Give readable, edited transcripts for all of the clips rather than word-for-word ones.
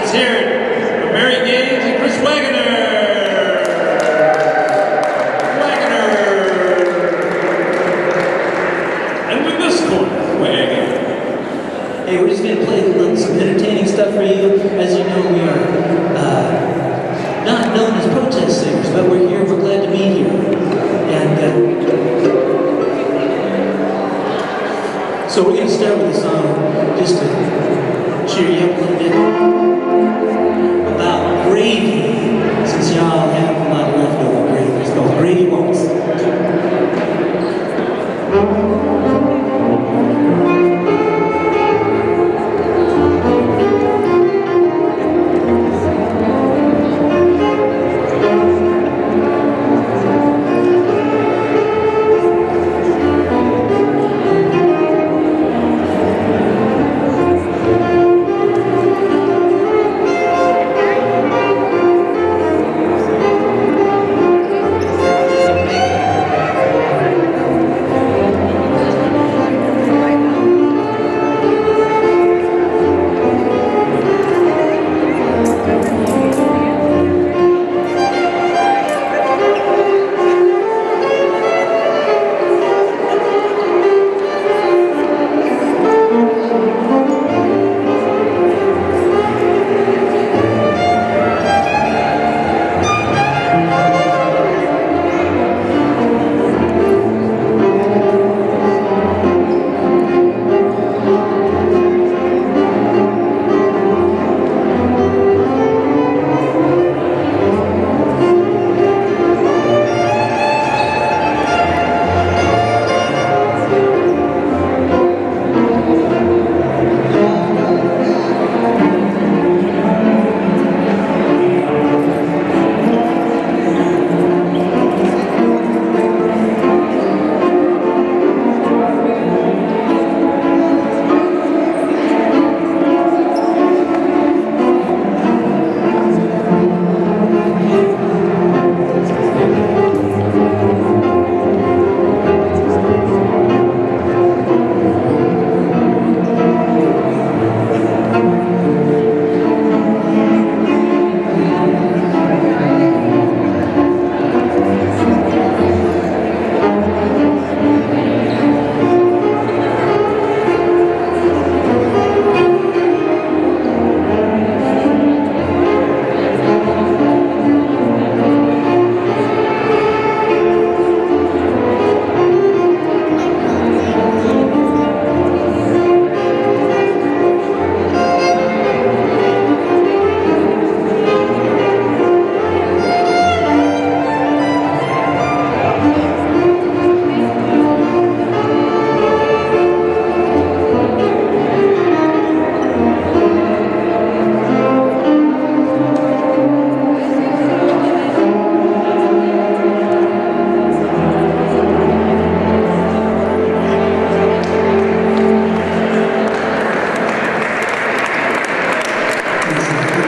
Let's hear it for Mary Gaines and Chris Wagoner. And with this corner, Wagoner. Hey, we're just going to play some entertaining stuff for you. As you know, we are not known as protest singers, but we're here. We're glad to be here. And so we're going to start with a song just to cheer you up a little bit about gravy, since y'all have a lot of leftover gravy. It's called Gravy Waltz.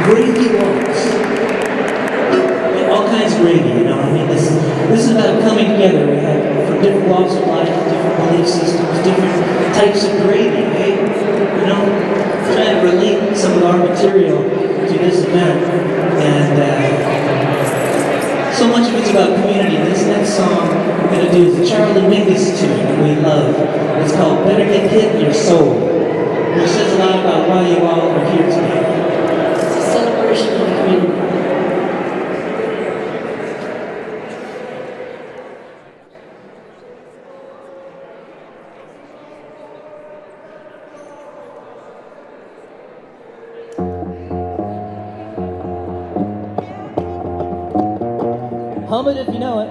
Gravy waltz. All kinds of gravy, you know. I mean, this is about coming together. We have from different walks of life, different belief systems, different types of gravy. Hey, you know, trying to relate some of our material to this event, and so much of it's about community. This next song we're going to do is a Charlie Mingus tune that we love. It's called "Better Get Hit in Your Soul," which says a lot about why you all are here today. Celebration of the community. Hum it if you know it.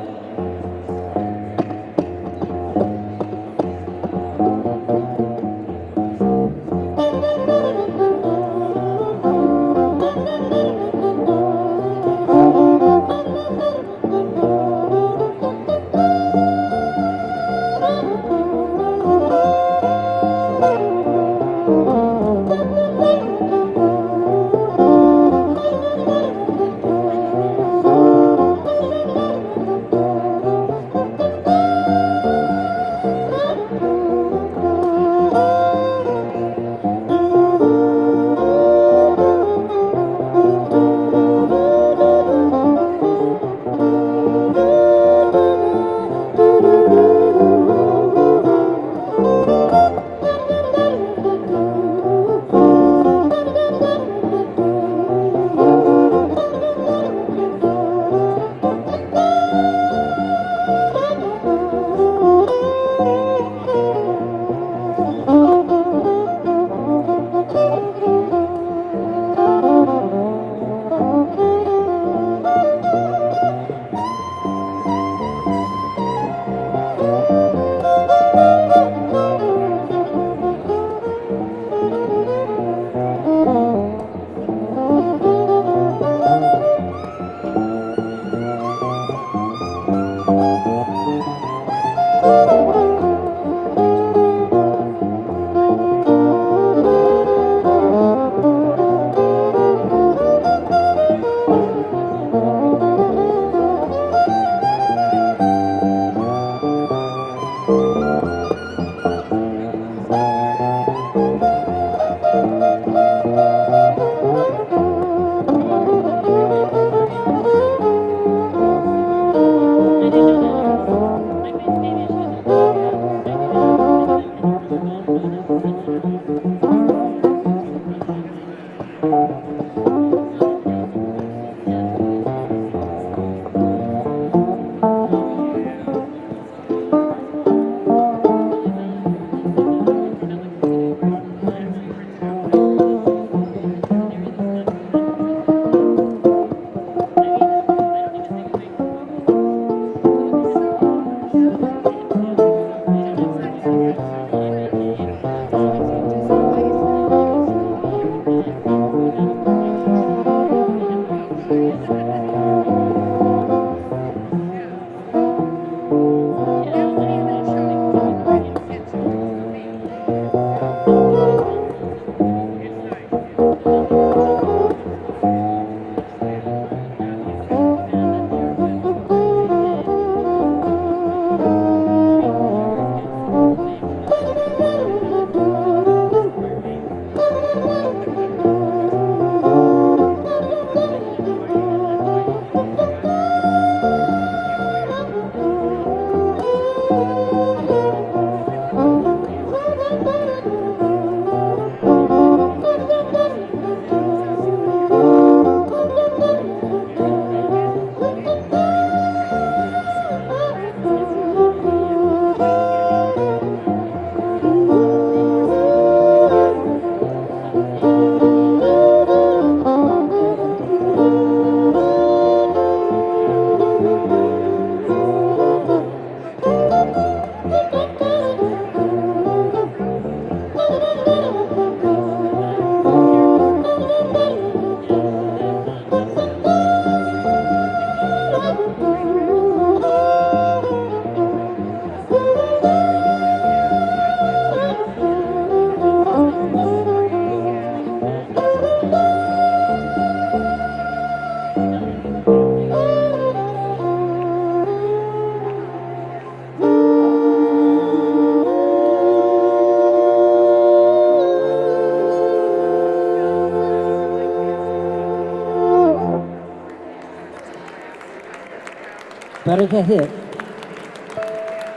Better get hit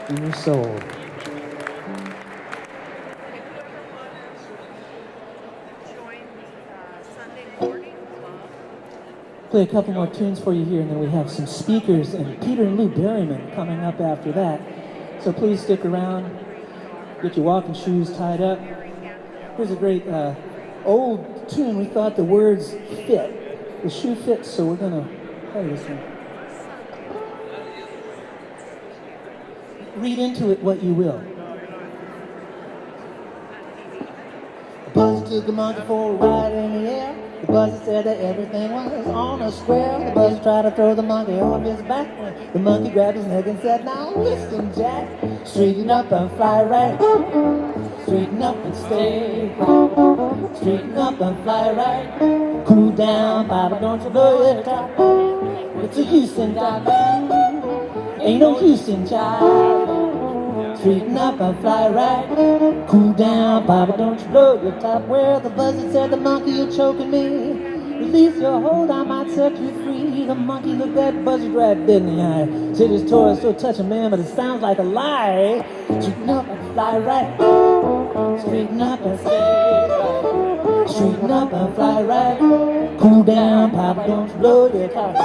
in your soul. Play a couple more tunes for you here, and then we have some speakers and Peter and Lou Berryman coming up after that. So please stick around, get your walking shoes tied up. Here's a great old tune. We thought the words fit. The shoe fits, so we're going to play this one. Read into it what you will. The buzzer took the monkey for a ride in the air. The buzzer said that everything was on a square. The buzzer tried to throw the monkey off his back. The monkey grabbed his neck and said, "Now listen, Jack, straighten up and fly right. Straighten up and stay right. Straighten up and fly right. Cool down, Papa, don't you blow your top. It's a Houston dive. Ain't no Houston jive. Straighten up and fly right. Cool down, Papa, don't you blow your top. Well, the buzzer said, "The monkey, you're choking me. Release your hold, I might set you free." The monkey looked at Buzzer right dead in the eye. Said his toy is still touching, man, but it sounds like a lie. Straighten up and fly right. Straighten up and stay right. Straighten up and fly right. Cool down, Papa, don't you blow your top.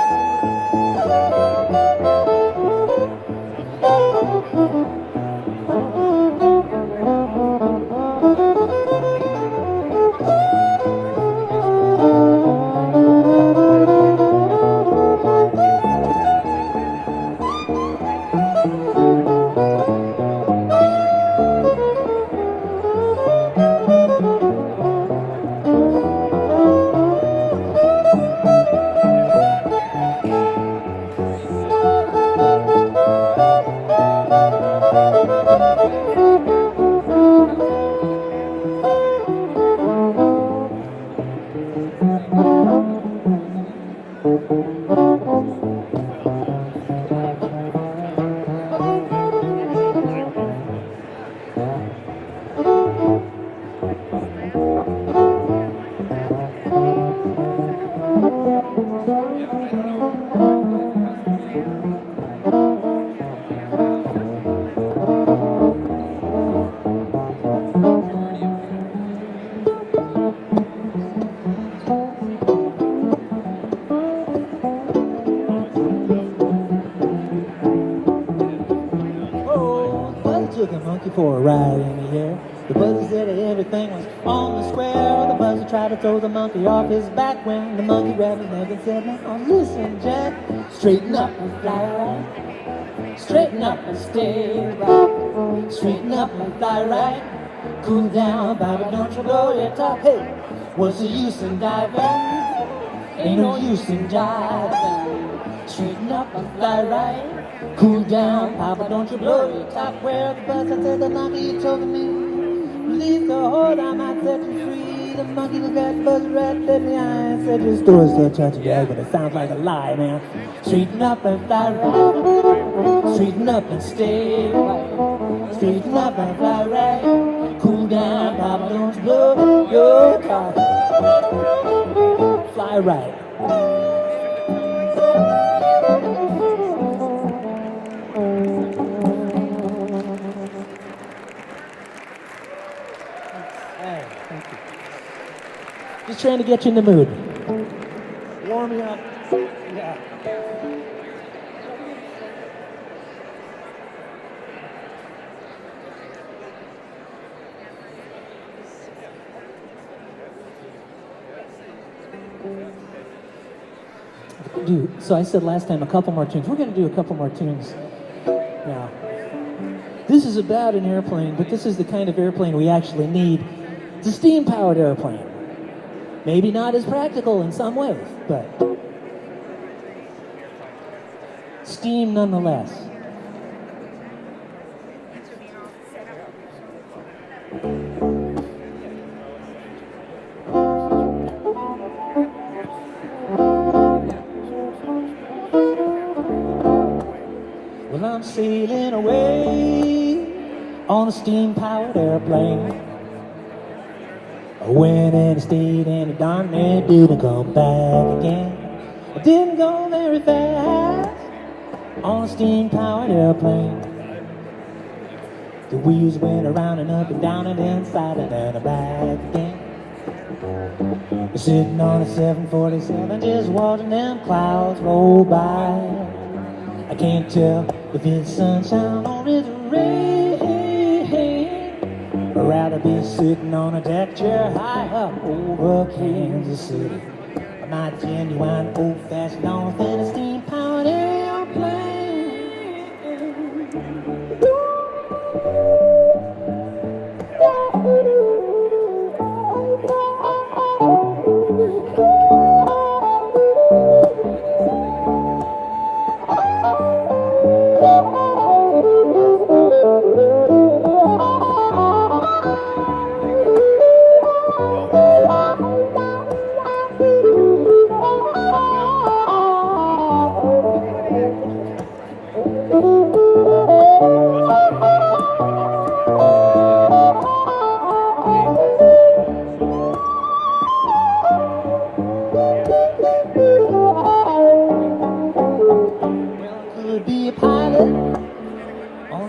Took a monkey for a ride in the air. The buzzer said that everything was on the square. The buzzer tried to throw the monkey off his back when the monkey grabbed his neck and said, "Now listen, Jack, straighten up and fly right. Straighten up and stay right. Straighten up and fly right. Cool down, Bobby, don't you blow your top. Hey, what's the use in diving? Ain't no use in diving. Straighten up and fly right. Cool down, Papa, don't you blow your top. Where the buzzer said, "The monkey, you told me. Release the hold, I might set you free." the monkey look at Buzz Rat dead in the eye and said, your story's still touching your but it sounds like a lie, man. Straighten up and fly right. Straighten up and stay right. Straighten up and fly right. Cool down, Papa, don't blow your car. Fly right. Just trying to get you in the mood. Warm me up. Yeah. So I said last time a couple more tunes. We're going to do a couple more tunes now. This is about an airplane, but this is the kind of airplane we actually need. It's a steam-powered airplane. Maybe not as practical in some ways, but steam nonetheless. Well, I'm sailing away on a steam-powered airplane. I went and stayed and it darn near didn't come back again. I didn't go very fast on a steam-powered airplane. The wheels went around and up and down and inside and then back again. We're sitting on a 747 just watching them clouds roll by. I can't tell if it's sunshine or it's rain. I'd rather be sitting on a deck chair high up over Kansas City. My genuine old-fashioned authentic steam-powered airplane.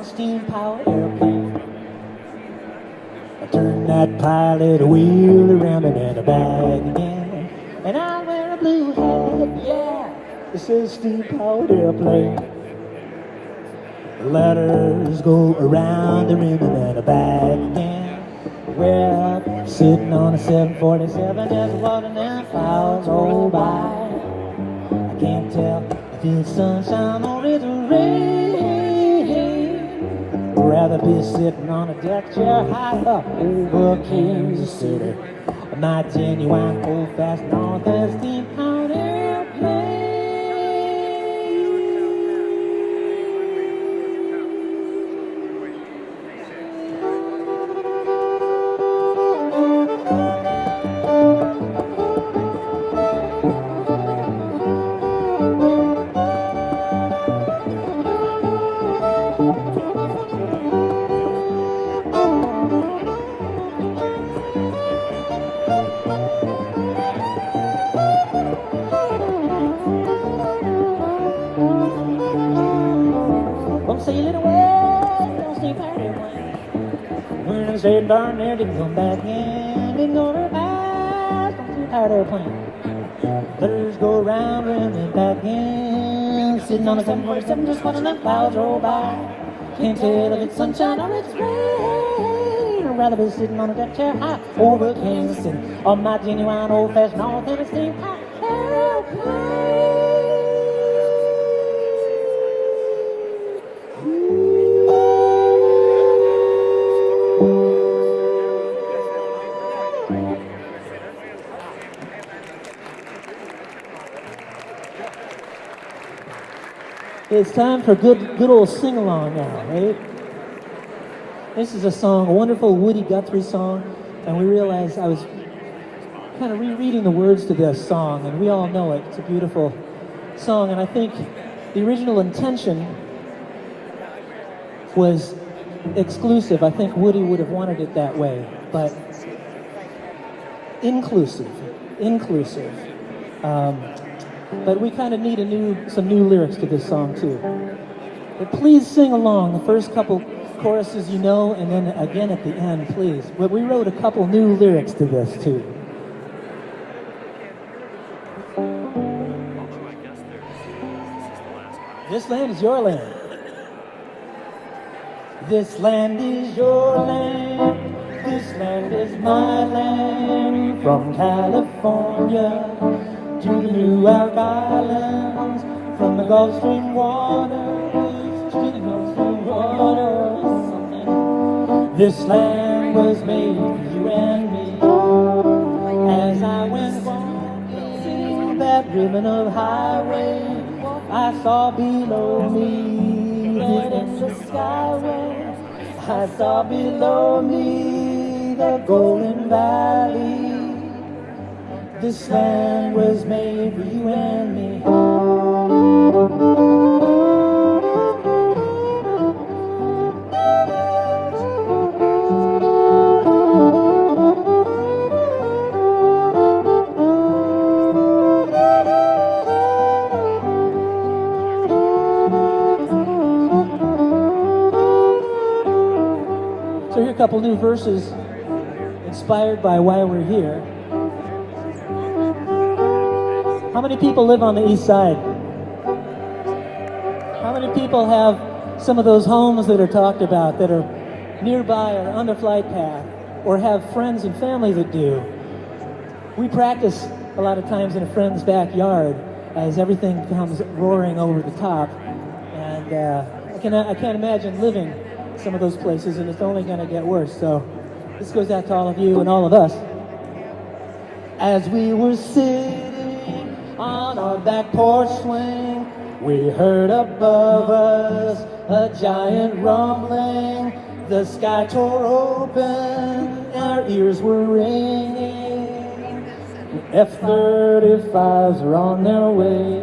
Steam-powered airplane. I turned that pilot wheel around and then back again. And I wear a blue hat, yeah. It says steam-powered airplane. The letters go around the rim and then back again. Well, sitting on a 747 just watching them clouds roll by. I can't tell if it's sunshine or it's rain. I'd rather be sitting on a deck chair high up over Kansas City. My genuine old-fashioned authentic steam-powered airplane. Sailing away, don't stay back there. When I said darn near didn't come back in, didn't go very fast, don't stay tired airplane. Letters go around and back in, sitting on a 747 just watching them clouds roll by. Can't tell if it's sunshine or it's rain. I'd rather be sitting on a deck chair high over Kansas City on my genuine old-fashioned authentic steam-powered airplane. It's time for good old sing-along now, right? This is a song, a wonderful Woody Guthrie song, and we realized I was kind of rereading the words to this song, and we all know it. It's a beautiful song, and I think the original intention was exclusive. I think Woody would have wanted it that way, but inclusive. But we kind of need some new lyrics to this song too. But please sing along. The first couple choruses you know, and then again at the end, please. But we wrote a couple new lyrics to this too. This land is your land. This land is your land. This land is my land. From California to the New York Islands, from the Gulf Stream waters to the Gulf Stream waters. This land was made for you and me. As I went walking that ribbon of highway, I saw below me, right in the skyway, I saw below me the Golden Valley. This land was made for you and me. So here are a couple new verses inspired by why we're here. How many people live on the east side? How many people have some of those homes that are talked about that are nearby or on the flight path, or have friends and family that do? We practice a lot of times in a friend's backyard as everything comes roaring over the top, and I can't imagine living some of those places, and it's only going to get worse. So this goes out to all of you and all of us. As we were sitting on our back porch swing, we heard above us a giant rumbling. The sky tore open, our ears were ringing. F-35s are on their way.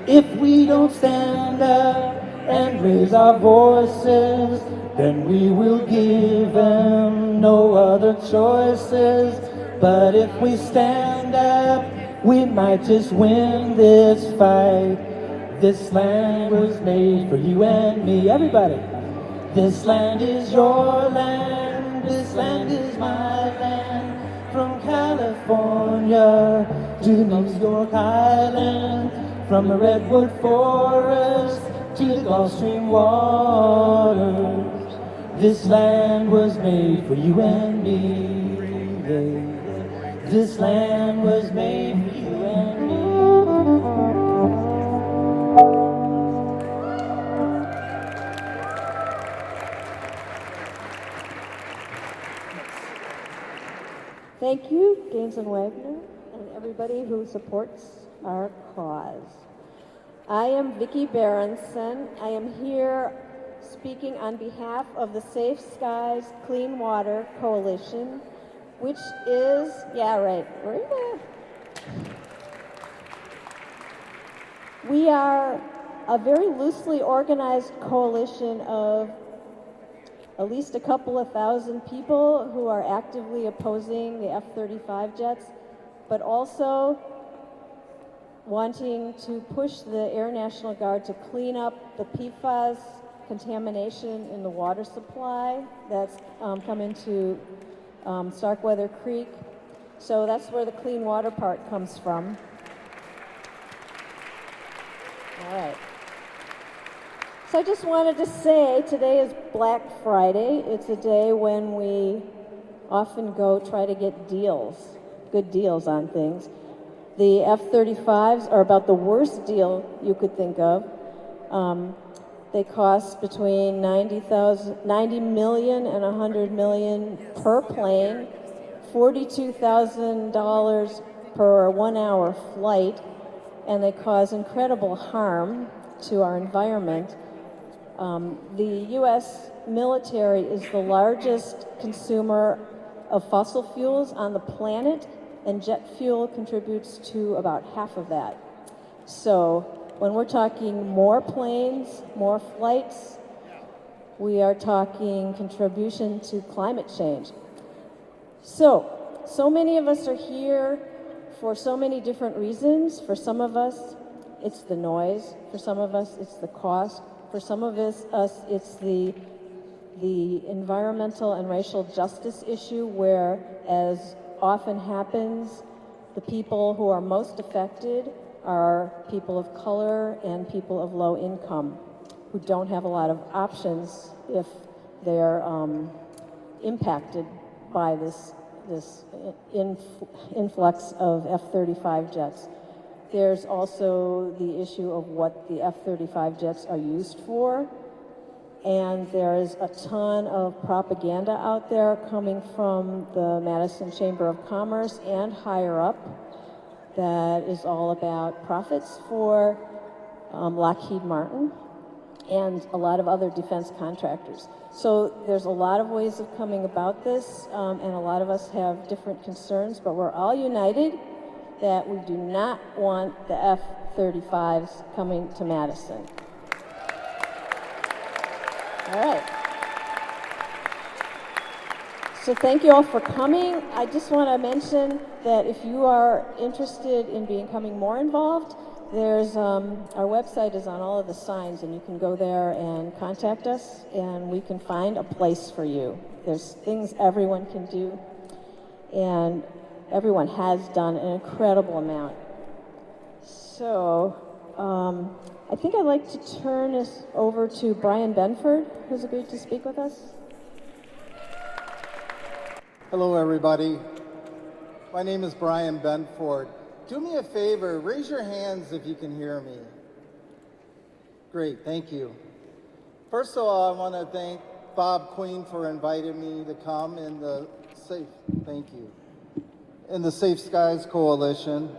If we don't stand up and raise our voices, then we will give them no other choices. But if we stand up, we might just win this fight. This land was made for you and me. Everybody. This land is your land. This land is my land. From California to New York Island, from the Redwood Forest to the Gulf Stream waters. This land was made for you and me. This land was made for you and me. Thank you, Gaines and Wagner, and everybody who supports our cause. I am Vicki Berenson. I am here speaking on behalf of the Safe Skies Clean Water Coalition, which is, we are a very loosely organized coalition of at least a couple of thousand people who are actively opposing the F-35 jets, but also wanting to push the Air National Guard to clean up the PFAS contamination in the water supply that's come into Starkweather Creek. So that's where the clean water part comes from. All right. So I just wanted to say today is Black Friday. It's a day when we often go try to get deals, good deals on things. The F-35s are about the worst deal you could think of. They cost between $90 million and $100 million per plane, $42,000 per 1 hour flight, and they cause incredible harm to our environment. The U.S. military is the largest consumer of fossil fuels on the planet, and jet fuel contributes to about half of that. So when we're talking more planes, more flights, we are talking contribution to climate change. So many of us are here for so many different reasons. For some of us, it's the noise. For some of us, it's the cost. For some of us it's the environmental and racial justice issue where, as often happens, the people who are most affected are people of color and people of low income who don't have a lot of options if they're impacted by this influx of F-35 jets. There's also the issue of what the F-35 jets are used for. And there's a ton of propaganda out there coming from the Madison Chamber of Commerce and higher up that is all about profits for Lockheed Martin and a lot of other defense contractors. So there's a lot of ways of coming about this, and a lot of us have different concerns, but we're all united that we do not want the F-35s coming to Madison. All right. So thank you all for coming. I just want to mention that if you are interested in becoming more involved, there's our website is on all of the signs, and you can go there and contact us, and we can find a place for you. There's things everyone can do, and everyone has done an incredible amount. So I think I'd like to turn this over to Brian Benford, who's agreed to speak with us. Hello, everybody. My name is Brian Benford. Do me a favor, raise your hands if you can hear me. Great, thank you. First of all, I want to thank Bob Queen for inviting me to come in the Safe Skies Coalition.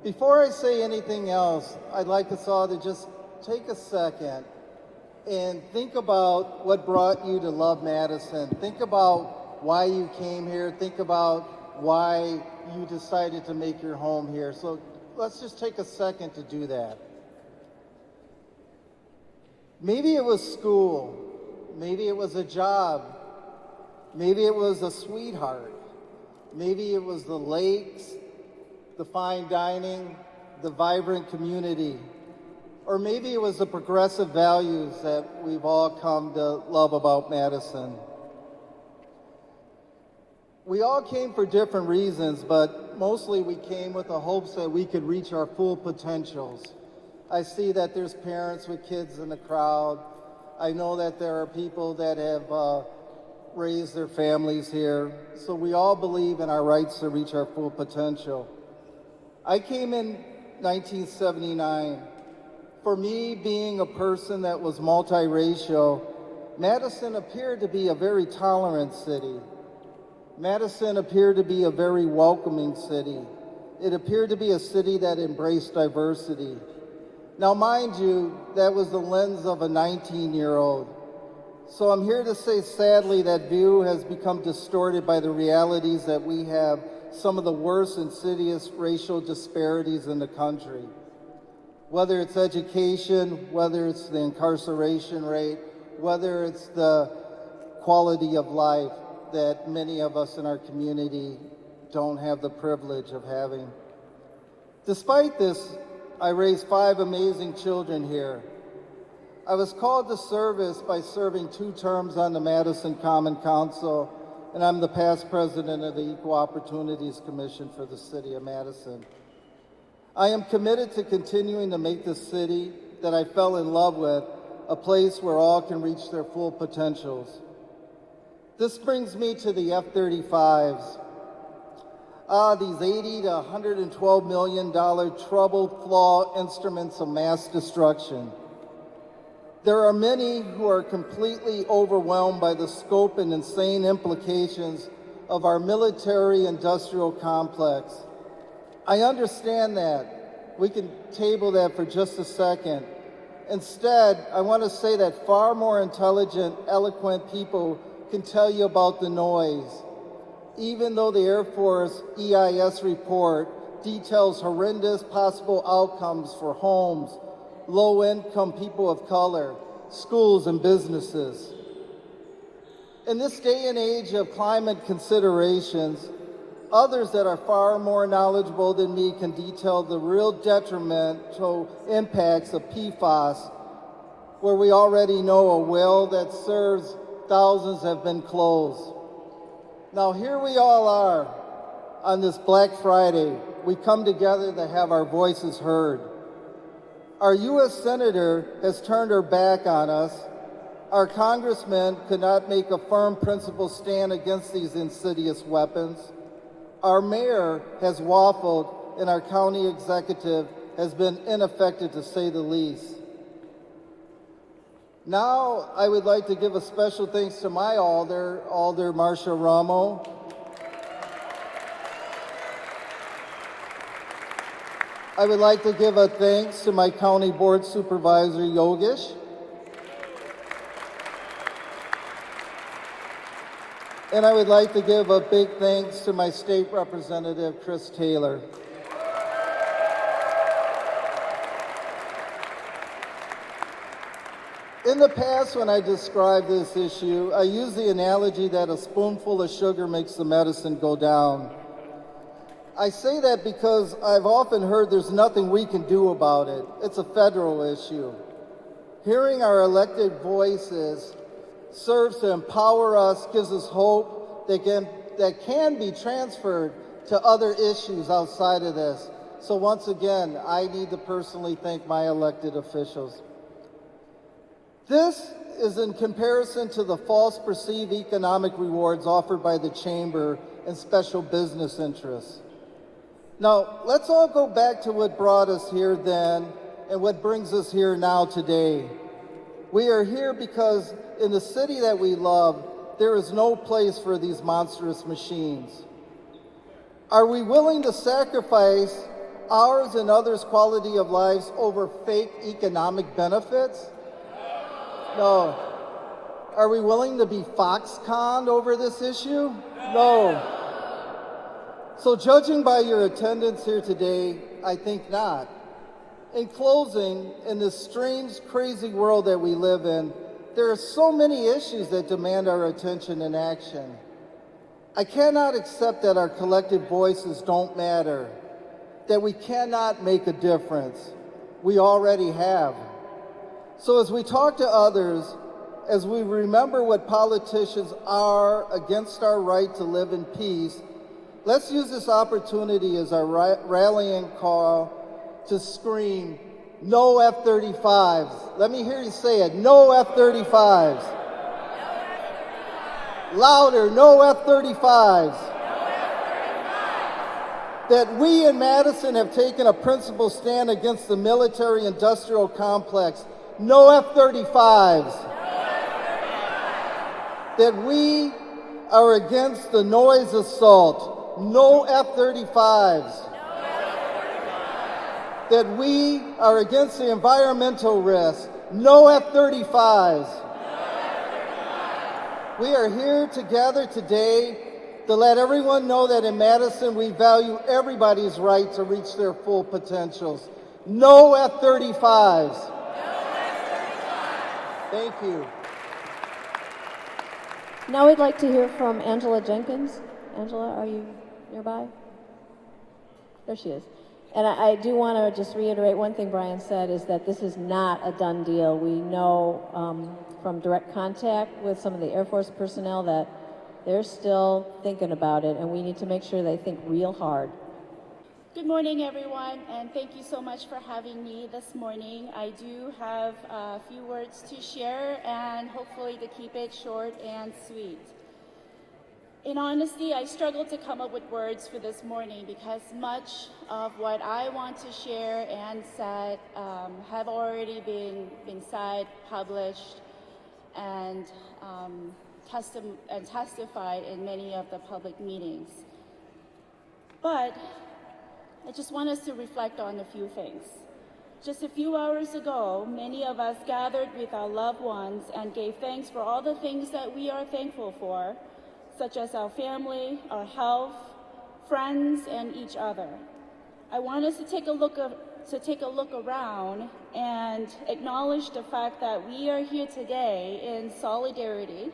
Before I say anything else, I'd like us all to just take a second and think about what brought you to love Madison. Think about why you came here. Think about why you decided to make your home here. So let's just take a second to do that. Maybe it was school. Maybe it was a job. Maybe it was a sweetheart. Maybe it was the lakes, the fine dining, the vibrant community. Or maybe it was the progressive values that we've all come to love about Madison. We all came for different reasons, but mostly we came with the hopes that we could reach our full potentials. I see that there's parents with kids in the crowd. I know that there are people that have raised their families here. So we all believe in our rights to reach our full potential. I came in 1979. For me, being a person that was multiracial, Madison appeared to be a very tolerant city. Madison appeared to be a very welcoming city. It appeared to be a city that embraced diversity. Now, mind you, that was the lens of a 19-year-old. So I'm here to say, sadly, that view has become distorted by the realities that we have some of the worst insidious racial disparities in the country. Whether it's education, whether it's the incarceration rate, whether it's the quality of life that many of us in our community don't have the privilege of having. Despite this, I raised 5 amazing children here. I was called to service by serving 2 terms on the Madison Common Council, and I'm the past president of the Equal Opportunities Commission for the City of Madison. I am committed to continuing to make this city that I fell in love with a place where all can reach their full potentials. This brings me to the F-35s. These $80 to $112 million troubled flaw instruments of mass destruction. There are many who are completely overwhelmed by the scope and insane implications of our military-industrial complex. I understand that. We can table that for just a second. Instead, I want to say that far more intelligent, eloquent people can tell you about the noise. even though the Air Force EIS report details horrendous possible outcomes for homes, low-income people of color, schools, and businesses. In this day and age of climate considerations, others that are far more knowledgeable than me can detail the real detrimental impacts of PFAS, where we already know a well that serves thousands have been closed. Now here we all are on this Black Friday. We come together to have our voices heard. Our U.S. Senator has turned her back on us. Our congressman could not make a firm principled stand against these insidious weapons. Our mayor has waffled, and our county executive has been ineffective, to say the least. Now, I would like to give a special thanks to my Alder Marcia Ramo. I would like to give a thanks to my county board supervisor, Yogesh. And I would like to give a big thanks to my state representative, Chris Taylor. In the past, when I describe this issue, I use the analogy that a spoonful of sugar makes the medicine go down. I say that because I've often heard there's nothing we can do about it. It's a federal issue. Hearing our elected voices serves to empower us, gives us hope that can be transferred to other issues outside of this. So once again, I need to personally thank my elected officials. This is in comparison to the false perceived economic rewards offered by the Chamber and special business interests. Now, let's all go back to what brought us here then and what brings us here now today. We are here because in the city that we love, there is no place for these monstrous machines. Are we willing to sacrifice ours and others' quality of lives over fake economic benefits? No. Are we willing to be Foxconned over this issue? No. So judging by your attendance here today, I think not. In closing, in this strange, crazy world that we live in, there are so many issues that demand our attention and action. I cannot accept that our collective voices don't matter, that we cannot make a difference. We already have. So as we talk to others, as we remember what politicians are against our right to live in peace, let's use this opportunity as our rallying call to scream, no F-35s. Let me hear you say it, no F-35s. Louder, no F-35s. That we in Madison have taken a principled stand against the military-industrial complex. No F-35s. That we are against the noise assault. No F-35s. That we are against the environmental risk. No F-35s. We are here together today to let everyone know that in Madison we value everybody's right to reach their full potentials. No F-35s. Thank you. Now we'd like to hear from Angela Jenkins. Angela, are you nearby? There she is. And I do want to just reiterate one thing Brian said, is that this is not a done deal. We know from direct contact with some of the Air Force personnel that they're still thinking about it, and we need to make sure they think real hard. Good morning, everyone, and thank you so much for having me this morning. I do have a few words to share, and hopefully to keep it short and sweet. In honesty, I struggled to come up with words for this morning because much of what I want to share and said have already been said, published, and testified in many of the public meetings. But I just want us to reflect on a few things. Just a few hours ago, many of us gathered with our loved ones and gave thanks for all the things that we are thankful for, such as our family, our health, friends, and each other. I want us to take a look around and acknowledge the fact that we are here today in solidarity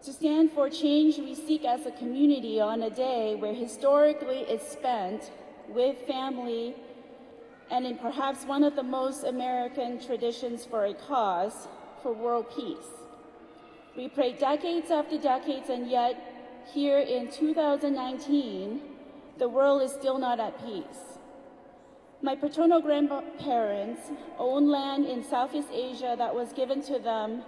to stand for change we seek as a community on a day where historically it's spent with family and in perhaps one of the most American traditions for a cause, for world peace. We prayed decades after decades, and yet here in 2019, the world is still not at peace. My paternal grandparents owned land in Southeast Asia that was given to them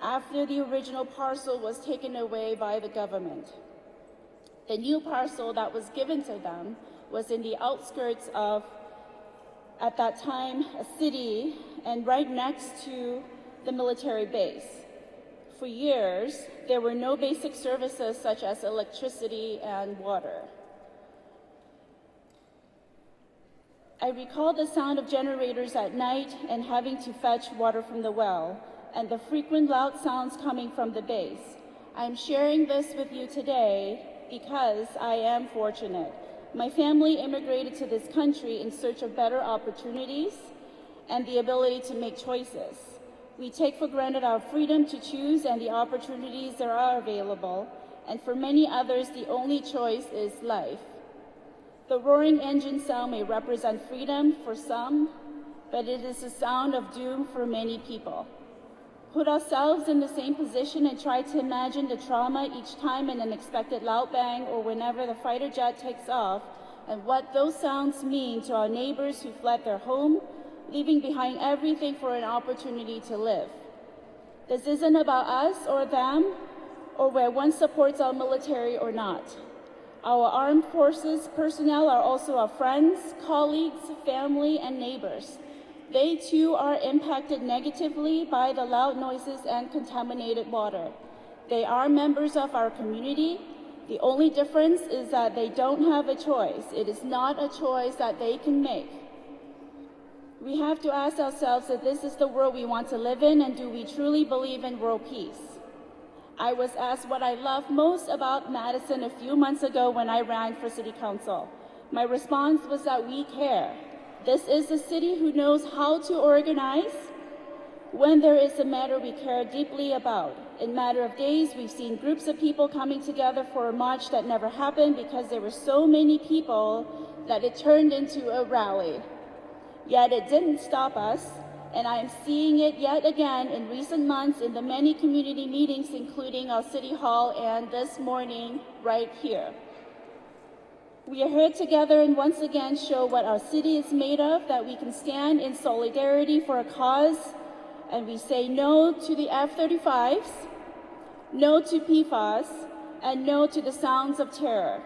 after the original parcel was taken away by the government. The new parcel that was given to them was in the outskirts of, at that time, a city and right next to the military base. For years, there were no basic services such as electricity and water. I recall the sound of generators at night and having to fetch water from the well, and the frequent loud sounds coming from the base. I'm sharing this with you today because I am fortunate. My family immigrated to this country in search of better opportunities and the ability to make choices. We take for granted our freedom to choose and the opportunities that are available, and for many others, the only choice is life. The roaring engine sound may represent freedom for some, but it is the sound of doom for many people. Put ourselves in the same position and try to imagine the trauma each time an unexpected loud bang or whenever the fighter jet takes off, and what those sounds mean to our neighbors who fled their home, leaving behind everything for an opportunity to live. This isn't about us or them, or where one supports our military or not. Our armed forces personnel are also our friends, colleagues, family, and neighbors. They too are impacted negatively by the loud noises and contaminated water. They are members of our community. The only difference is that they don't have a choice. It is not a choice that they can make. We have to ask ourselves if this is the world we want to live in, and do we truly believe in world peace? I was asked what I love most about Madison a few months ago when I ran for city council. My response was that we care. This is a city who knows how to organize when there is a matter we care deeply about. In a matter of days, we've seen groups of people coming together for a march that never happened because there were so many people that it turned into a rally. Yet it didn't stop us, and I am seeing it yet again in recent months in the many community meetings, including our City Hall and this morning right here. We are here together and once again show what our city is made of, that we can stand in solidarity for a cause, and we say no to the F-35s, no to PFAS, and no to the sounds of terror.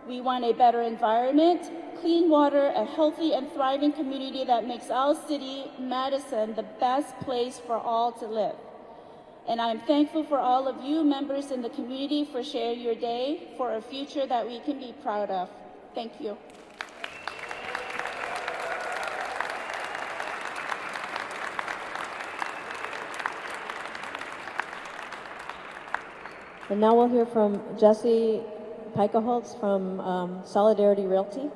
We want a better environment, clean water, a healthy and thriving community that makes our city, Madison, the best place for all to live. And I am thankful for all of you members in the community for sharing your day for a future that we can be proud of. Thank you. And now we'll hear from Jesse Pikaholtz from Solidarity Realty.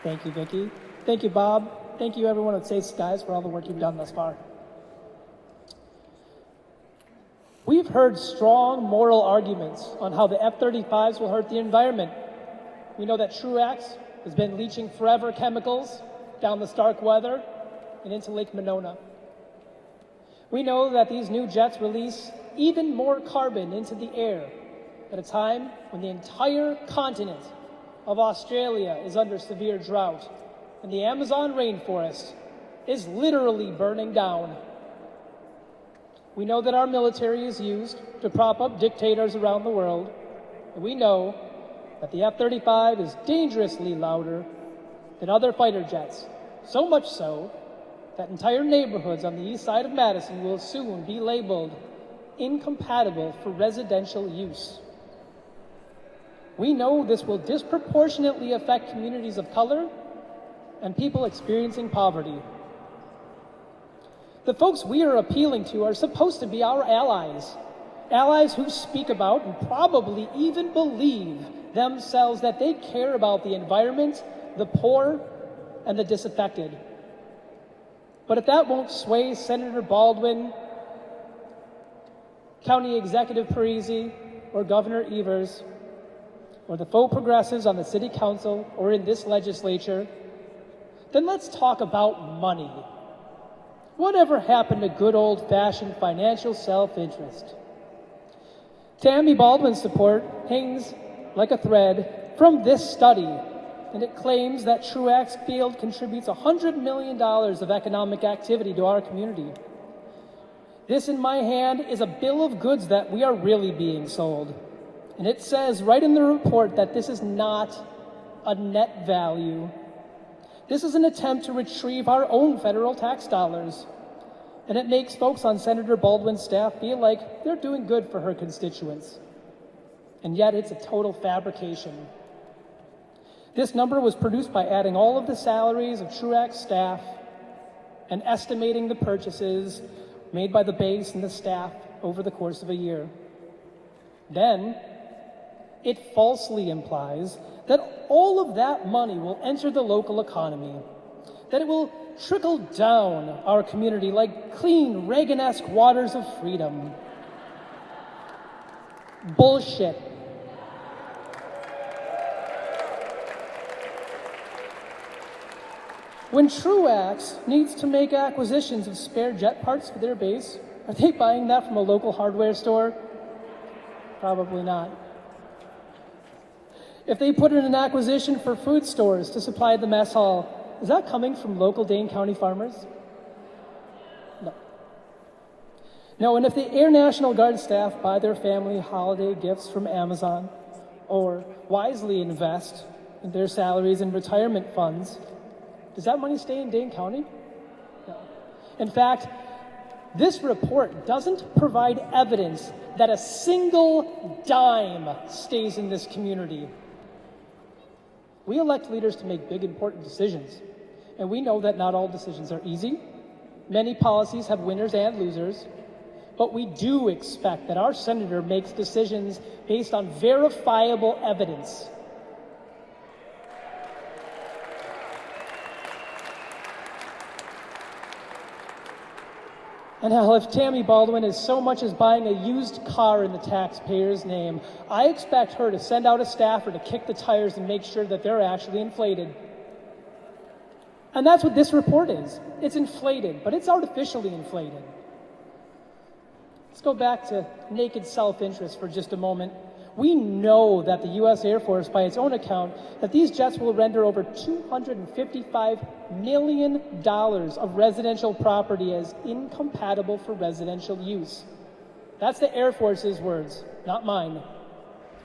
Thank you, Vicki. Thank you, Bob. Thank you, everyone at Safe Skies, for all the work you've done thus far. We've heard strong moral arguments on how the F-35s will hurt the environment. We know that Truax has been leaching forever chemicals down the Starkweather and into Lake Monona. We know that these new jets release even more carbon into the air at a time when the entire continent of Australia is under severe drought and the Amazon rainforest is literally burning down. We know that our military is used to prop up dictators around the world, and we know that the F-35 is dangerously louder than other fighter jets, so much so that entire neighborhoods on the east side of Madison will soon be labeled incompatible for residential use. We know this will disproportionately affect communities of color and people experiencing poverty. The folks we are appealing to are supposed to be our allies. Allies who speak about and probably even believe themselves that they care about the environment, the poor, and the disaffected. But if that won't sway Senator Baldwin, County Executive Parisi, or Governor Evers, or the faux progressives on the City Council or in this legislature, then let's talk about money. Whatever happened to good old-fashioned financial self-interest? Tammy Baldwin's support hangs like a thread from this study, and it claims that Truax Field contributes $100 million of economic activity to our community. This in my hand is a bill of goods that we are really being sold. And it says right in the report that this is not a net value. This is an attempt to retrieve our own federal tax dollars. And it makes folks on Senator Baldwin's staff feel like they're doing good for her constituents. And yet it's a total fabrication. This number was produced by adding all of the salaries of Truax staff and estimating the purchases made by the base and the staff over the course of a year. Then, it falsely implies that all of that money will enter the local economy, that it will trickle down our community like clean, Reagan-esque waters of freedom. Bullshit. When Truax needs to make acquisitions of spare jet parts for their base, are they buying that from a local hardware store? Probably not. If they put in an acquisition for food stores to supply the mess hall, is that coming from local Dane County farmers? No. No, and if the Air National Guard staff buy their family holiday gifts from Amazon, or wisely invest in their salaries in retirement funds, does that money stay in Dane County? No. In fact, this report doesn't provide evidence that a single dime stays in this community. We elect leaders to make big, important decisions, and we know that not all decisions are easy. Many policies have winners and losers, but we do expect that our senator makes decisions based on verifiable evidence. And hell, if Tammy Baldwin is so much as buying a used car in the taxpayer's name, I expect her to send out a staffer to kick the tires and make sure that they're actually inflated. And that's what this report is. It's inflated, but it's artificially inflated. Let's go back to naked self-interest for just a moment. We know that the U.S. Air Force, by its own account, that these jets will render over $255 million of residential property as incompatible for residential use. That's the Air Force's words, not mine.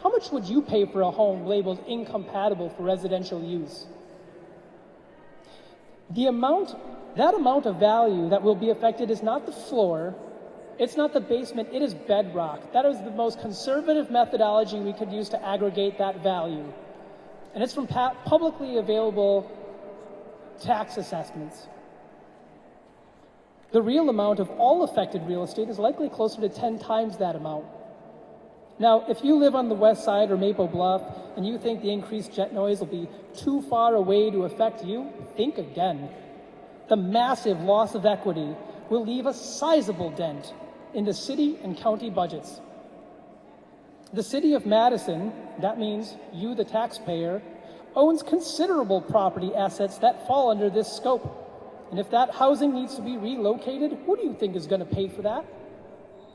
How much would you pay for a home labeled incompatible for residential use? That amount of value that will be affected is not the floor, it's not the basement, it is bedrock. That is the most conservative methodology we could use to aggregate that value. And it's from publicly available tax assessments. The real amount of all affected real estate is likely closer to 10 times that amount. Now, if you live on the west side or Maple Bluff and you think the increased jet noise will be too far away to affect you, think again. The massive loss of equity will leave a sizable dent in the city and county budgets. The city of Madison, that means you, the taxpayer, owns considerable property assets that fall under this scope. And if that housing needs to be relocated, who do you think is going to pay for that?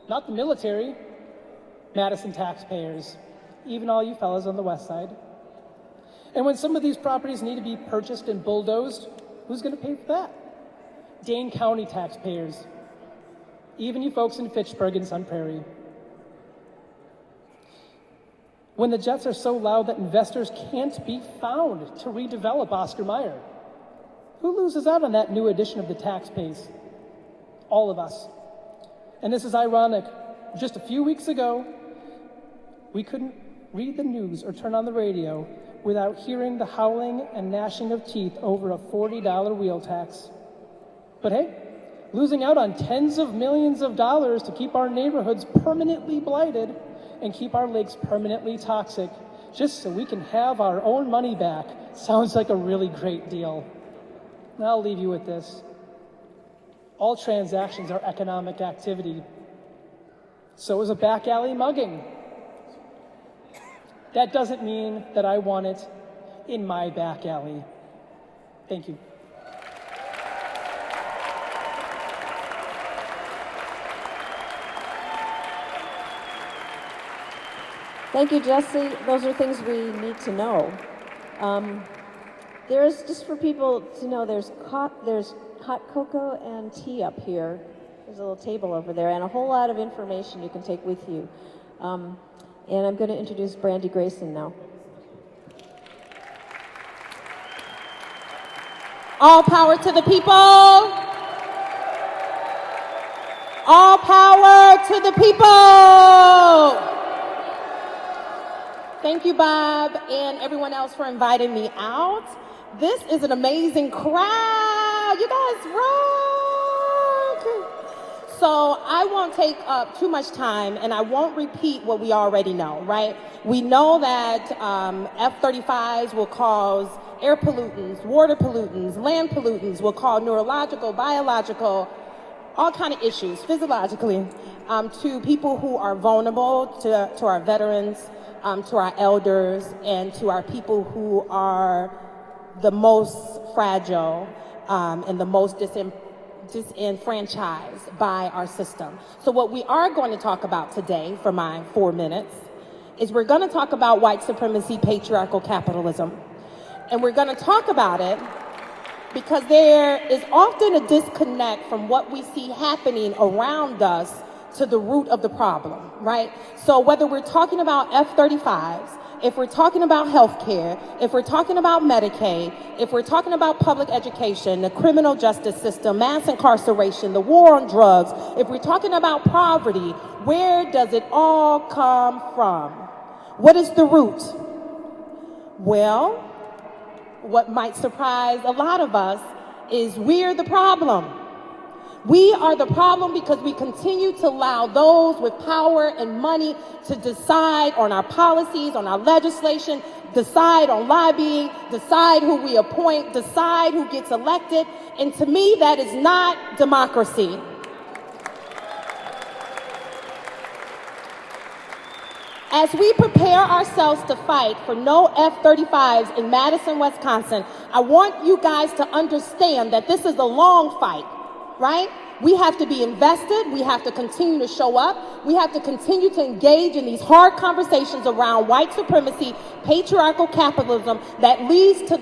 Not the military, Madison taxpayers, even all you fellas on the west side. And when some of these properties need to be purchased and bulldozed, who's going to pay for that? Dane County taxpayers, even you folks in Fitchburg and Sun Prairie. When the jets are so loud that investors can't be found to redevelop Oscar Mayer, who loses out on that new addition of the tax base? All of us. And this is ironic. Just a few weeks ago, we couldn't read the news or turn on the radio without hearing the howling and gnashing of teeth over a $40 wheel tax. But hey, losing out on tens of millions of dollars to keep our neighborhoods permanently blighted and keep our lakes permanently toxic, just so we can have our own money back. Sounds like a really great deal. Now I'll leave you with this. All transactions are economic activity. So is a back alley mugging. That doesn't mean that I want it in my back alley. Thank you. Thank you, Jesse. Those are things we need to know. There's, just for people to know, there's hot cocoa and tea up here. There's a little table over there and a whole lot of information you can take with you. And I'm going to introduce Brandy Grayson now. All power to the people. All power to the people. Thank you, Bob, and everyone else for inviting me out. This is an amazing crowd. You guys rock. So I won't take up too much time, and I won't repeat what we already know, right? We know that F-35s will cause air pollutants, water pollutants, land pollutants, will cause neurological, biological, all kind of issues, physiologically, to people who are vulnerable, to our veterans, to our elders, and to our people who are the most fragile and the most disenfranchised by our system. So what we are going to talk about today for my 4 minutes is we're going to talk about white supremacy, patriarchal capitalism. And we're going to talk about it because there is often a disconnect from what we see happening around us to the root of the problem, right? So whether we're talking about F-35s, if we're talking about healthcare, if we're talking about Medicaid, if we're talking about public education, the criminal justice system, mass incarceration, the war on drugs, if we're talking about poverty, where does it all come from? What is the root? Well, what might surprise a lot of us is we're the problem. We are the problem because we continue to allow those with power and money to decide on our policies, on our legislation, decide on lobbying, decide who we appoint, decide who gets elected. And to me, that is not democracy. As we prepare ourselves to fight for no F-35s in Madison, Wisconsin, I want you guys to understand that this is a long fight, right? We have to be invested. We have to continue to show up. We have to continue to engage in these hard conversations around white supremacy, patriarchal capitalism that leads to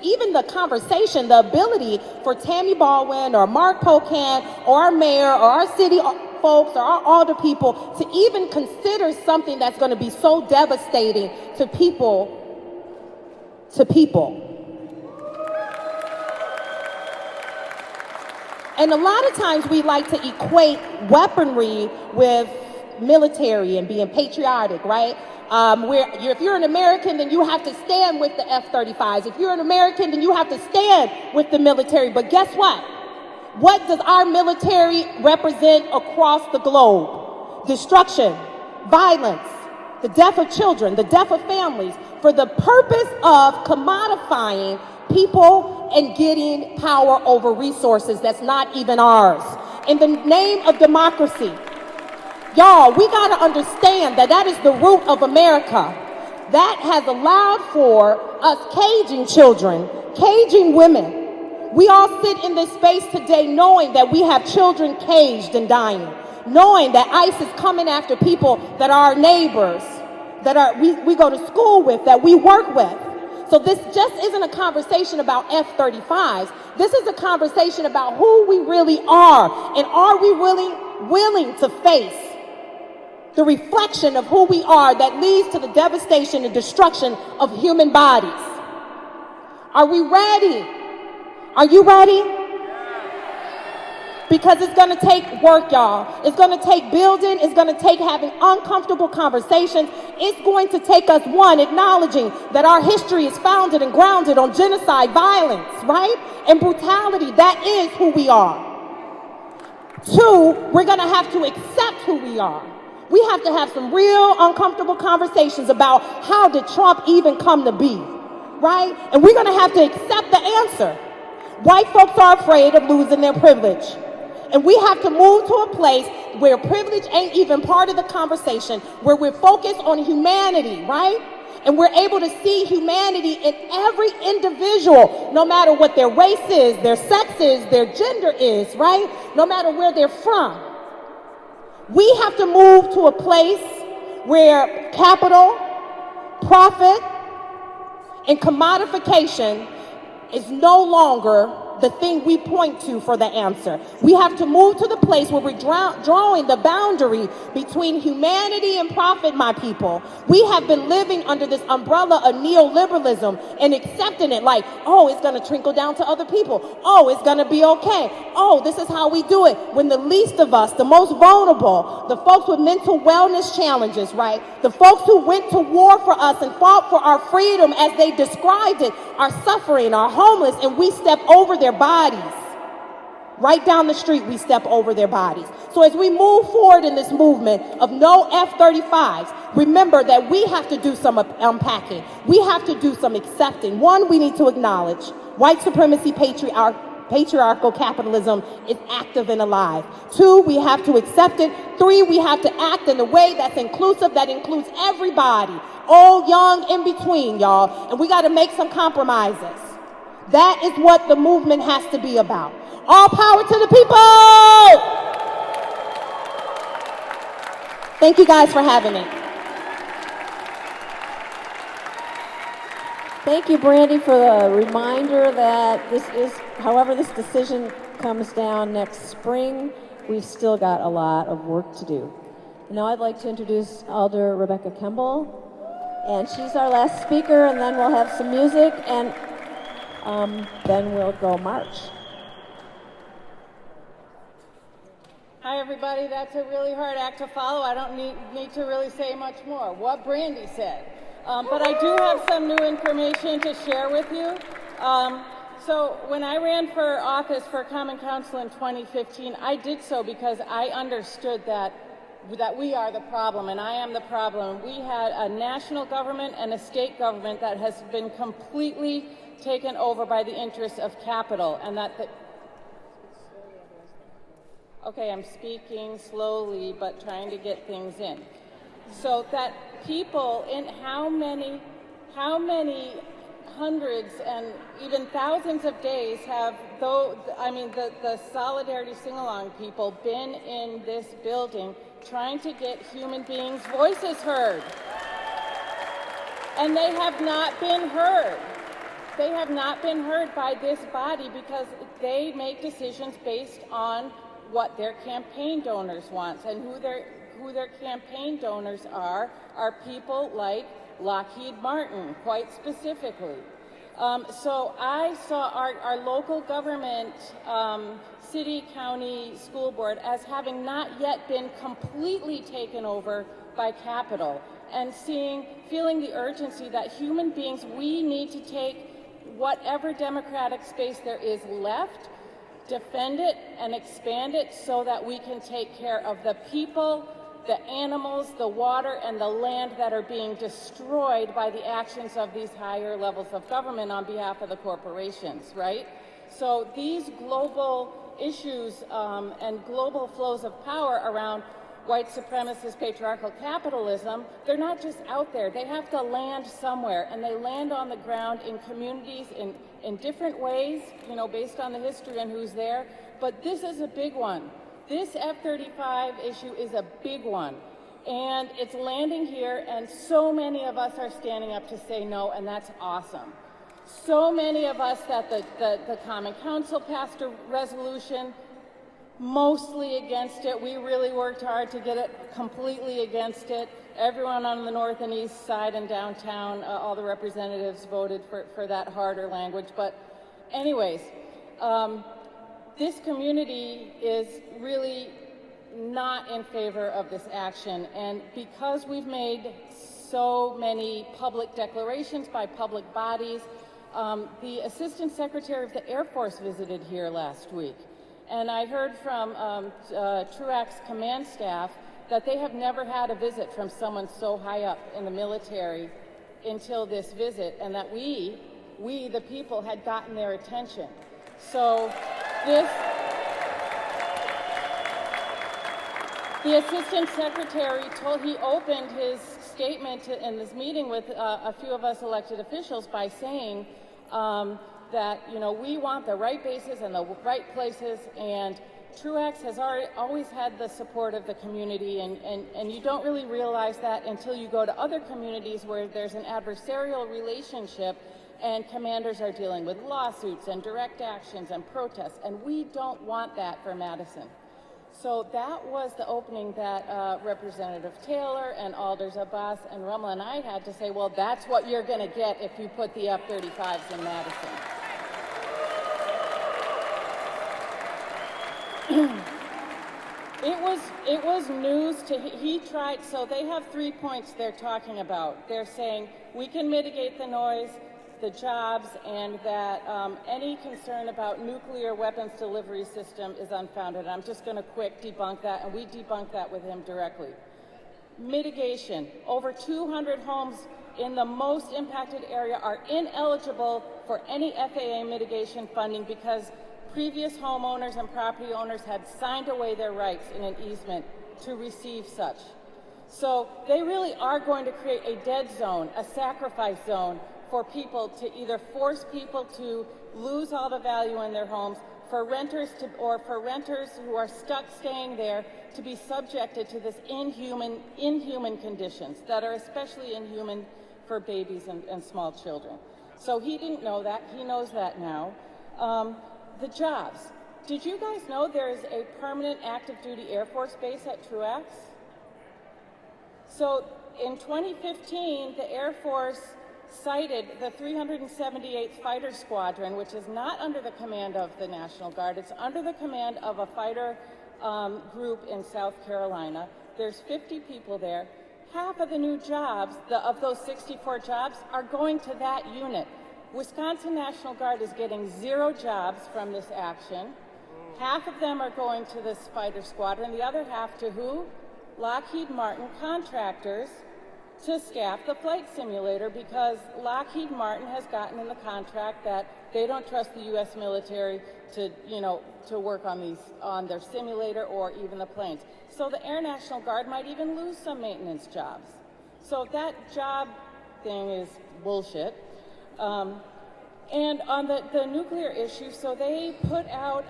even the conversation, the ability for Tammy Baldwin or Mark Pocan or our mayor or our city folks or our alder people to even consider something that's going to be so devastating to people. And a lot of times we like to equate weaponry with military and being patriotic, right? If you're an American, then you have to stand with the F-35s. If you're an American, then you have to stand with the military. But guess what? What does our military represent across the globe? Destruction, violence, the death of children, the death of families, for the purpose of commodifying people and getting power over resources that's not even ours. In the name of democracy, y'all, we got to understand that that is the root of America. That has allowed for us caging children, caging women. We all sit in this space today knowing that we have children caged and dying, knowing that ICE is coming after people that are our neighbors, that we go to school with, that we work with. So this just isn't a conversation about F-35s. This is a conversation about who we really are, and are we really willing to face the reflection of who we are that leads to the devastation and destruction of human bodies. Are we ready? Are you ready? Because it's going to take work, y'all. It's going to take building. It's going to take having uncomfortable conversations. It's going to take us, one, acknowledging that our history is founded and grounded on genocide, violence, right? And brutality. That is who we are. Two, we're going to have to accept who we are. We have to have some real uncomfortable conversations about how did Trump even come to be, right? And we're going to have to accept the answer. White folks are afraid of losing their privilege. And we have to move to a place where privilege ain't even part of the conversation, where we're focused on humanity, right? And we're able to see humanity in every individual, no matter what their race is, their sex is, their gender is, right? No matter where they're from. We have to move to a place where capital, profit, and commodification is no longer the thing we point to for the answer. We have to move to the place where we're drawing the boundary between humanity and profit, my people. We have been living under this umbrella of neoliberalism and accepting it like, oh, it's going to trickle down to other people. Oh, it's going to be okay. Oh, this is how we do it. When the least of us, the most vulnerable, the folks with mental wellness challenges, right? The folks who went to war for us and fought for our freedom as they described it, are suffering, are homeless, and we step over their bodies. Right down the street, we step over their bodies. So as we move forward in this movement of no F-35s, remember that we have to do some unpacking. We have to do some accepting. One, we need to acknowledge white supremacy, patriarchal capitalism is active and alive. Two, we have to accept it. Three, we have to act in a way that's inclusive, that includes everybody, old, young, in between, y'all. And we got to make some compromises. That is what the movement has to be about. All power to the people! Thank you guys for having me. Thank you, Brandy, for the reminder that this is, however this decision comes down next spring, we've still got a lot of work to do. Now I'd like to introduce Alder Rebecca Kemble, and she's our last speaker, and then we'll have some music, and then we'll go march. Hi, everybody. That's a really hard act to follow. I don't need to really say much more. What Brandy said. But I do have some new information to share with you. So when I ran for office for Common Council in 2015, I did so because I understood that we are the problem, and I am the problem. We had a national government and a state government that has been completely taken over by the interests of capital, and okay, I'm speaking slowly but trying to get things in. So that people in how many hundreds and even thousands of days have the Solidarity Sing-Along people been in this building trying to get human beings' voices heard. And they have not been heard. They have not been heard by this body because they make decisions based on what their campaign donors want, and who their campaign donors are people like Lockheed Martin, quite specifically. So I saw our local government, city, county, school board as having not yet been completely taken over by capital, and feeling the urgency that human beings, we need to take whatever democratic space there is left, defend it and expand it so that we can take care of the people, the animals, the water, and the land that are being destroyed by the actions of these higher levels of government on behalf of the corporations, right? So these global issues and global flows of power around white supremacist patriarchal capitalism, they're not just out there. They have to land somewhere, and they land on the ground in communities in different ways, based on the history and who's there. But this is a big one. This F-35 issue is a big one, and it's landing here, and so many of us are standing up to say no, and that's awesome. So many of us that the Common Council passed a resolution mostly against it. We really worked hard to get it completely against it. Everyone on the north and east side and downtown, all the representatives voted for that harder language. But anyways, this community is really not in favor of this action. And because we've made so many public declarations by public bodies, the Assistant Secretary of the Air Force visited here last week. And I heard from Truax's command staff that they have never had a visit from someone so high up in the military until this visit, and that we the people, had gotten their attention. So the assistant secretary he opened his statement in this meeting with a few of us elected officials by saying that, we want the right bases and the right places, and Truax has always had the support of the community, and you don't really realize that until you go to other communities where there's an adversarial relationship and commanders are dealing with lawsuits and direct actions and protests, and we don't want that for Madison. So that was the opening that Representative Taylor and Alders Abbas and Rummel and I had to say, well, that's what you're going to get if you put the F-35s in Madison. It was news to he tried. So they have 3 points they're talking about. They're saying we can mitigate the noise, the jobs, and that any concern about nuclear weapons delivery system is unfounded. I'm just going to quick debunk that, and we debunked that with him directly. Mitigation. Over 200 homes in the most impacted area are ineligible for any FAA mitigation funding because previous homeowners and property owners had signed away their rights in an easement to receive such. So they really are going to create a dead zone, a sacrifice zone for people to either force people to lose all the value in their homes, for renters who are stuck staying there to be subjected to this inhuman conditions that are especially inhuman for babies and small children. So he didn't know that. He knows that now. The jobs. Did you guys know there is a permanent active duty Air Force base at Truax? So in 2015, the Air Force cited the 378th Fighter Squadron, which is not under the command of the National Guard. It's under the command of a fighter group in South Carolina. There's 50 people there. Half of the new jobs, of those 64 jobs, are going to that unit. Wisconsin National Guard is getting 0 jobs from this action. Half of them are going to this fighter squadron. The other half to who? Lockheed Martin contractors to staff the flight simulator, because Lockheed Martin has gotten in the contract that they don't trust the U.S. military to work on their simulator or even the planes. So the Air National Guard might even lose some maintenance jobs. So that job thing is bullshit. And on the nuclear issue, so they put out,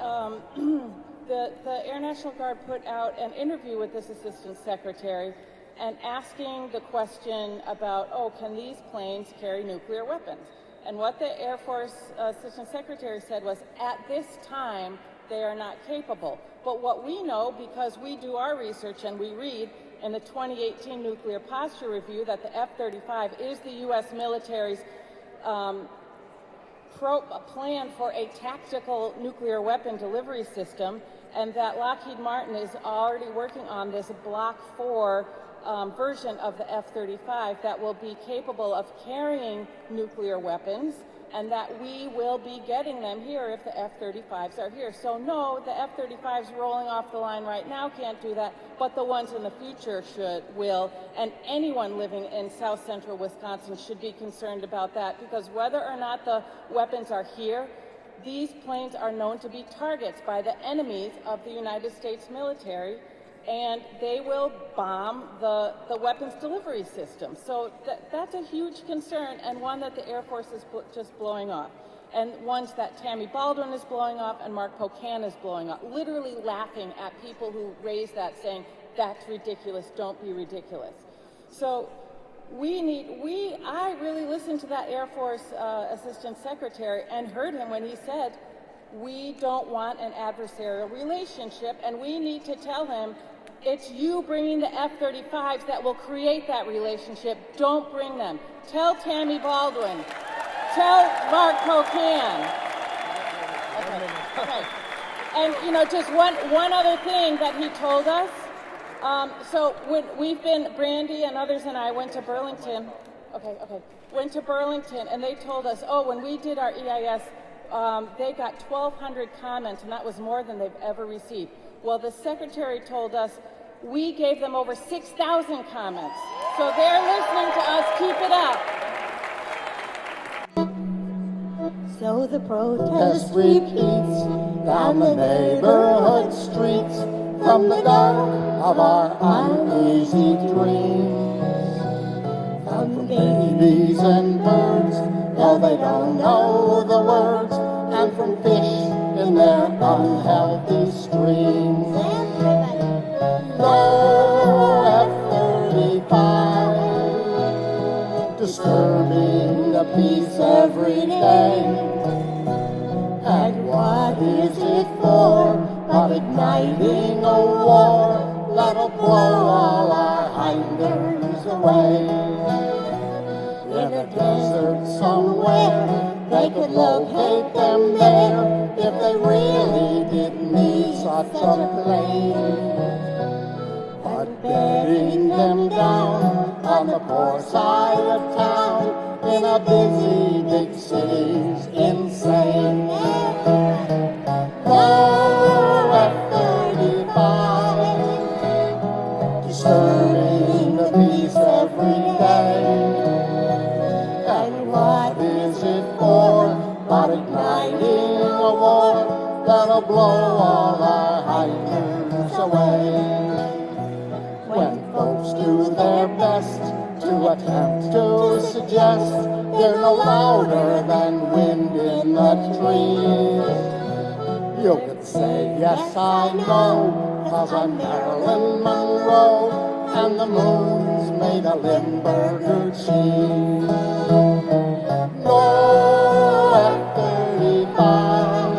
the Air National Guard put out an interview with this assistant secretary and asking the question about, can these planes carry nuclear weapons? And what the Air Force assistant secretary said was, at this time, they are not capable. But what we know, because we do our research and we read in the 2018 Nuclear Posture Review, that the F-35 is the U.S. military's plan for a tactical nuclear weapon delivery system, and that Lockheed Martin is already working on this Block 4 version of the F-35 that will be capable of carrying nuclear weapons, and that we will be getting them here if the F-35s are here. So no, the F-35s rolling off the line right now can't do that, but the ones in the future will, and anyone living in south central Wisconsin should be concerned about that, because whether or not the weapons are here, these planes are known to be targets by the enemies of the United States military, and they will bomb the weapons delivery system. So that's a huge concern, and one that the Air Force is just blowing off, and ones that Tammy Baldwin is blowing off and Mark Pocan is blowing off, literally laughing at people who raise that, saying, that's ridiculous, don't be ridiculous. So I really listened to that Air Force Assistant Secretary and heard him when he said, we don't want an adversarial relationship, and we need to tell him, it's you bringing the F-35s that will create that relationship. Don't bring them. Tell Tammy Baldwin. Tell Mark Pocan. Okay. And, just one other thing that he told us. So when Brandy and others and I went to Burlington. Went to Burlington, and they told us, when we did our EIS, they got 1,200 comments, and that was more than they've ever received. Well, the secretary told us we gave them over 6,000 comments. So they're listening to us. Keep it up. So the protest repeats down the neighborhood streets from the dark of our uneasy dreams. From babies and birds, though they don't know the words, and from fish in their unhealthy streams. No F-35, disturbing the peace every day. And what is it for but igniting a war that'll blow all our hinders away? In a desert somewhere, they could locate them there if they really did need such a plane. But bedding them down on the poor side of town in a busy big city's insane. No F-35, disturbing the peace every day. And what is it for but igniting a war that'll blow all our hinders away? When folks do their best to attempt to suggest they're no louder than wind in the trees, you could say, yes, I know, 'cause I'm Marilyn Monroe, and the moon's made of Limburger cheese. No F-35,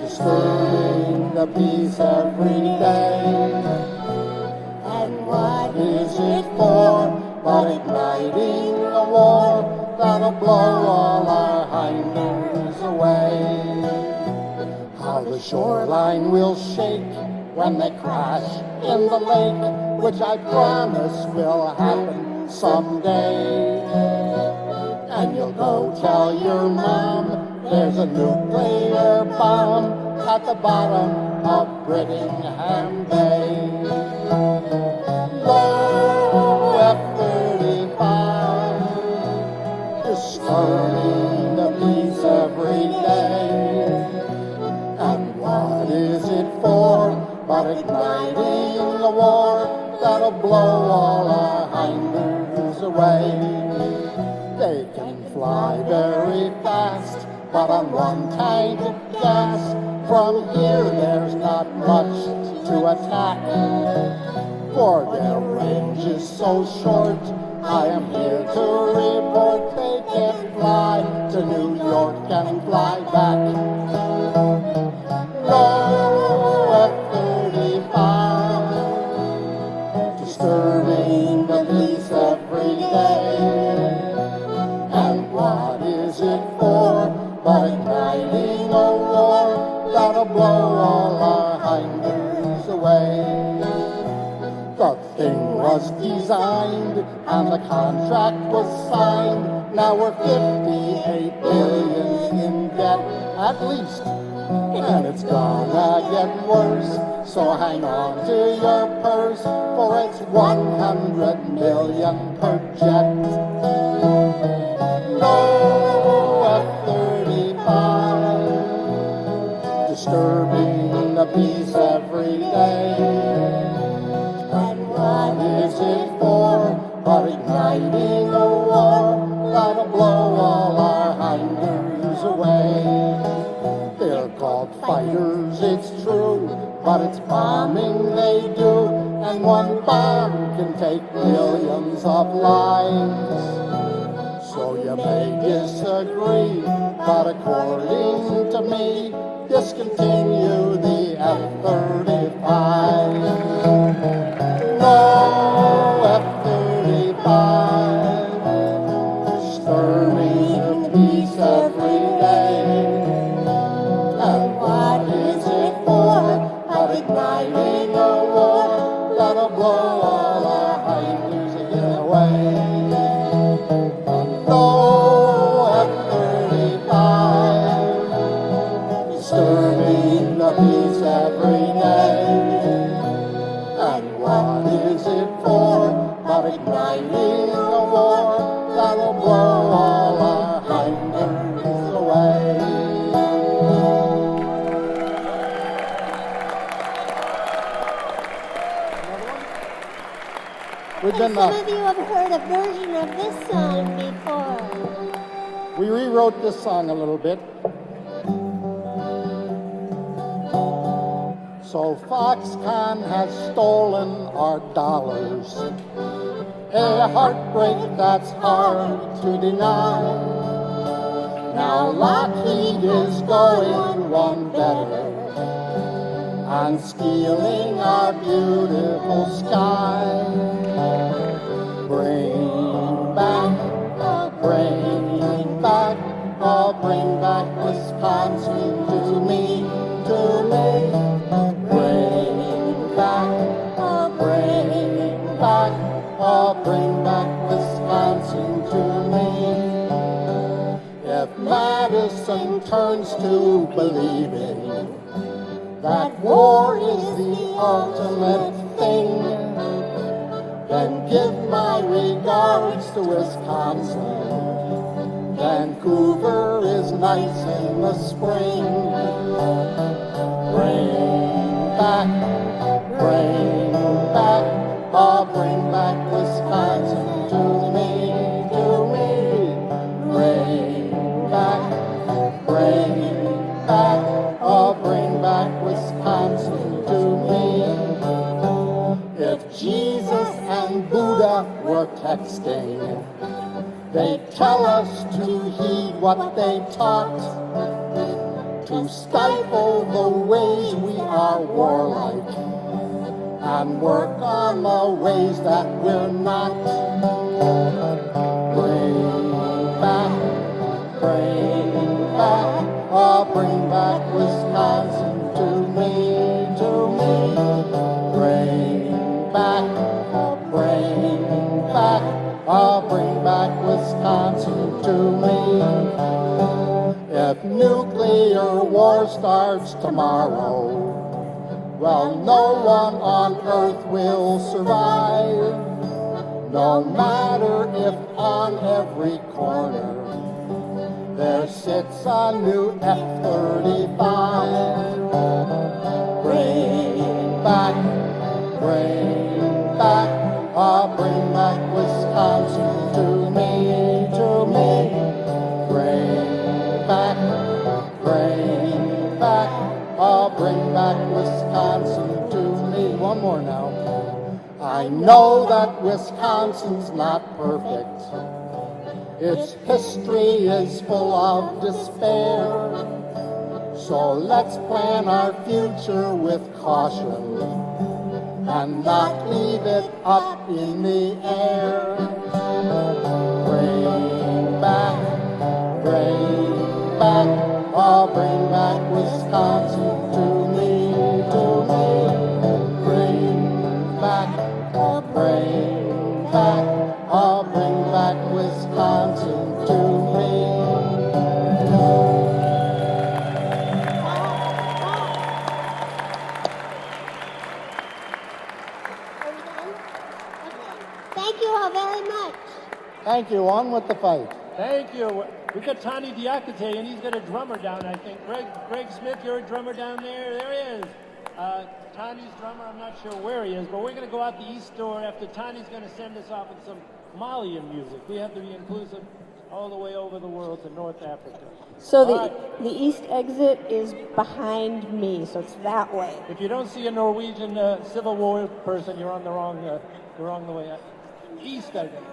disturbing the peace every day. And what is it for but igniting a war that'll blow all our hinders away? How the shoreline will shake when they crash in the lake, which I promise will happen someday. And you'll go tell your mom there's a nuclear bomb at the bottom of Brittingham Bay. Low F-35, disturbing the peace every day. And what is it for but igniting a war that'll blow all our hinders away? They can fly very fast, but on one tank of gas, from here there's not much to attack. For their range is so short, I am here to report they can't fly to New York and fly back. Low F-35, disturbing the peace every day. And what is it for but igniting a war that'll blow all our hinders away? The thing was designed and the contract was signed. Now we're 58 billion in debt at least, and it's gonna get worse. So hang on to your purse, for it's 100 million per jet. No F-35, disturbing the peace every day. And what is it for but igniting a war that'll blow all our hinders away? They're called fighters, it's true, but it's bombing they do, and one bomb can take millions of lives. So you may disagree, but according to me, discontinue the F-35. No F-35, disturbing the peace every day. And what is it for but igniting a war that'll blow all our hinders away? No F-35, been some of you have heard a version of this song before. we rewrote this song a little bit. So Foxconn has stolen our dollars, a heartbreak that's hard to deny. Now Lockheed is going one better on stealing our beautiful sky. Bring back, bring back, oh bring back Wisconsin to me, to me. Bring back, oh bring back Wisconsin to me. If Madison turns to believing that war is the ultimate thing, then give my regards to Wisconsin. Vancouver is nice in the spring. Bring back, oh bring back Wisconsin to me, to me. Bring back, oh bring back Wisconsin to me. If Jesus and Buddha were texting, they'd tell us to heed what they taught, to stifle the ways we are warlike, and work on the ways that we're not. Bring back, oh bring back Wisconsin to me, to me. Bring back, oh bring back Wisconsin to me. If nuclear war starts tomorrow, well, no one on earth will survive, no matter if on every corner there sits a new F-35. Bring back, oh bring back Wisconsin to me, to me. Bring back, oh bring back Wisconsin to me. One more now. I know that Wisconsin's not perfect. Its history is full of despair. So let's plan our future with caution and not leave it up in the air. Bring back, oh bring back Wisconsin to me, to me. Bring back, oh bring back Wisconsin to me. Thank you all very much. Thank you. On with the fight. Thank you. We've got Tani Diakite, and he's got a drummer down, I think. Greg Smith, you're a drummer down there. There he is. Tani's drummer, I'm not sure where he is, but we're going to go out the east door after Tani's going to send us off with some Malian music. We have to be inclusive all the way over the world to North Africa. So the east exit is behind me, so it's that way. If you don't see a Norwegian Civil War person, you're on the wrong way. East, I think.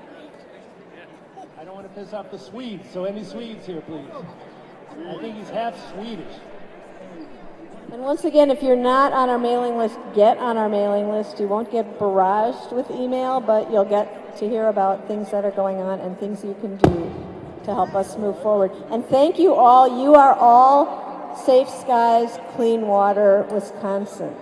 I don't want to piss off the Swedes, so any Swedes here, please. I think he's half Swedish. And once again, if you're not on our mailing list, get on our mailing list. You won't get barraged with email, but you'll get to hear about things that are going on and things you can do to help us move forward. And thank you all. You are all Safe Skies, Clean Water, Wisconsin.